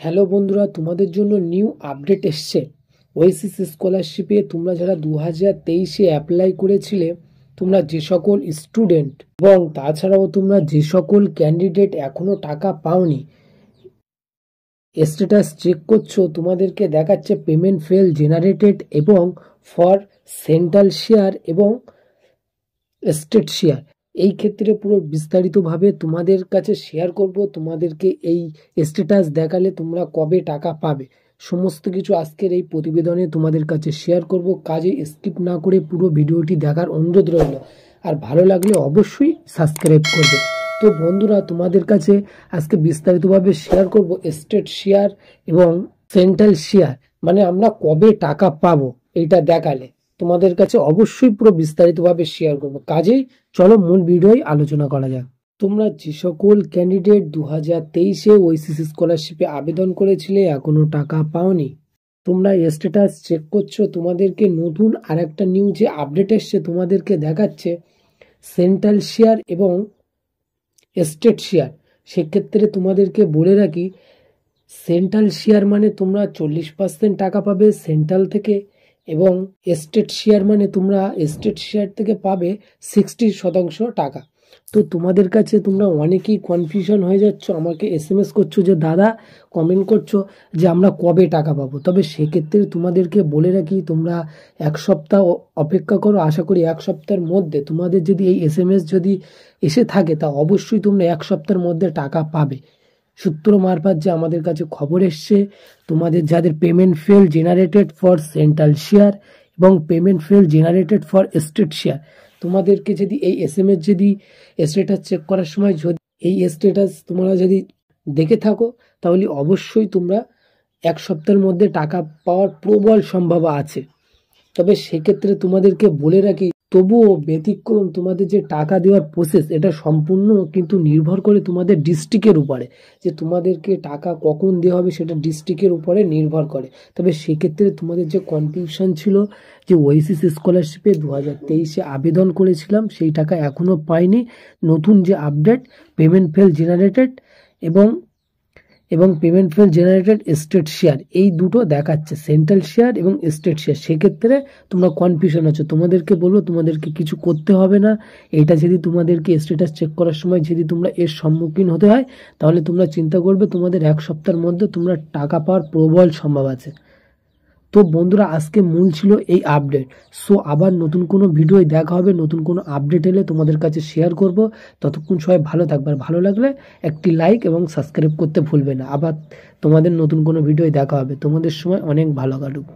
Hello বন্ধুরা, তোমাদের জন্য নিউ আপডেট এসছে। ওয়েসিস স্কলারশিপে তোমরা যারা 2023-এ অ্যাপ্লাই করেছিলে, তোমরা যে সকল স্টুডেন্ট এবং তাছাড়াও তোমরা যে সকল ক্যান্ডিডেট এখনো টাকা পাওনি, স্ট্যাটাস চেক করছো, তোমাদেরকে দেখাচ্ছে পেমেন্ট ফেল জেনারেটেড এবং ফর সেন্ট্রাল শেয়ার এবং স্টেট শেয়ার। এই ক্ষেত্রে পুরো বিস্তারিতভাবে তোমাদের কাছে শেয়ার করব। তোমাদেরকে এই স্ট্যাটাস দেখালে তোমরা কবে টাকা পাবে সমস্ত কিছু আজকের এই প্রতিবেদনে তোমাদের কাছে শেয়ার করব। কাজে স্কিপ না করে পুরো ভিডিওটি দেখার অনুরোধ রইল, আর ভালো লাগলে অবশ্যই সাবস্ক্রাইব করবে। তো বন্ধুরা, তোমাদের কাছে আজকে বিস্তারিতভাবে শেয়ার করব স্টেট শেয়ার এবং সেন্ট্রাল শেয়ার, মানে আমরা কবে টাকা পাবো এইটা দেখালে তোমাদের কাছে অবশ্যই পুরো বিস্তারিতভাবে শেয়ার করবো। কাজেই চলো মূল ভিডিওয় আলোচনা করা যাক। তোমরা যে সকল ক্যান্ডিডেট 2023-এ ওয়েসিস স্কলারশিপে আবেদন করেছিলে এখনো টাকা পাওনি, তোমরা স্ট্যাটাস চেক করছো, তোমাদেরকে নতুন আর একটা নিউ যে আপডেট এসছে তোমাদেরকে দেখাচ্ছে সেন্ট্রাল শেয়ার এবং স্টেট শেয়ার। সেক্ষেত্রে তোমাদেরকে বলে রাখি, সেন্ট্রাল শেয়ার মানে তোমরা 40% টাকা পাবে সেন্ট্রাল থেকে, এবং স্টেট শেয়ার মানে তোমরা স্টেট শেয়ার থেকে পাবে 60% টাকা। তো তোমাদের কাছে তোমরা অনেকেই কনফিউশন হয়ে যাচ্ছ, আমাকে SMS করছো যে দাদা, কমেন্ট করছো যে আমরা কবে টাকা পাবো। তবে সেক্ষেত্রে তোমাদেরকে বলে রাখি, তোমরা এক সপ্তাহ অপেক্ষা করো। আশা করি এক সপ্তাহের মধ্যে তোমাদের যদি এই SMS যদি এসে থাকে, তা অবশ্যই তোমরা এক সপ্তাহের মধ্যে টাকা পাবে। সূত্র মারফত যে আমাদের কাছে খবর এসছে, তোমাদের যাদের payment fail generated for central share এবং payment fail generated for state share, তোমাদেরকে যদি এই SMS যদি স্ট্যাটাস চেক করার সময় যদি এই স্ট্যাটাস তোমরা যদি দেখে থাকো, তাহলে অবশ্যই তোমরা এক সপ্তাহের মধ্যে টাকা পাওয়ার প্রবল সম্ভাবনা আছে। তবে সেক্ষেত্রে তোমাদেরকে বলে রাখি, তবুও ব্যতিক্রম তোমাদের যে টাকা দেওয়ার প্রসেস, এটা সম্পূর্ণ কিন্তু নির্ভর করে তোমাদের ডিস্ট্রিক্টের উপরে, যে তোমাদেরকে টাকা কখন দেওয়া হবে সেটা ডিস্ট্রিক্টের উপরে নির্ভর করে। তবে সেক্ষেত্রে তোমাদের যে কনফিউশন ছিল যে ওয়েসিস স্কলারশিপে 2023-এ আবেদন করেছিলাম, সেই টাকা এখনও পাইনি, নতুন যে আপডেট পেমেন্ট ফেল জেনারেটেড এবং payment fail generated state share, এই দুটো দেখাচ্ছে সেন্ট্রাল শেয়ার এবং স্টেট শেয়ার। সেক্ষেত্রে তোমরা কনফিউশন আছো, তোমাদেরকে বলবো তোমাদেরকে কিছু করতে হবে না। এটা যদি তোমাদেরকে স্ট্যাটাস চেক করার সময় যদি তোমরা এর সম্মুখীন হতে হয়, তাহলে তোমরা চিন্তা করবে তোমাদের এক সপ্তাহের মধ্যে তোমরা টাকা পাওয়ার প্রবল সম্ভব আছে। তো বন্ধুরা, আজকে মূল ছিল এই আপডেট। সো আবার নতুন কোনো ভিডিও দেখা হবে, নতুন কোনো আপডেট এলে তোমাদের কাছে শেয়ার করব। ততক্ষণ সবাই ভালো থাকবে, আর ভালো লাগলে একটি লাইক এবং সাবস্ক্রাইব করতে ভুলবে না। আবার তোমাদের নতুন কোনো ভিডিও দেখা হবে। তোমাদের সময় অনেক ভালো কাটুক।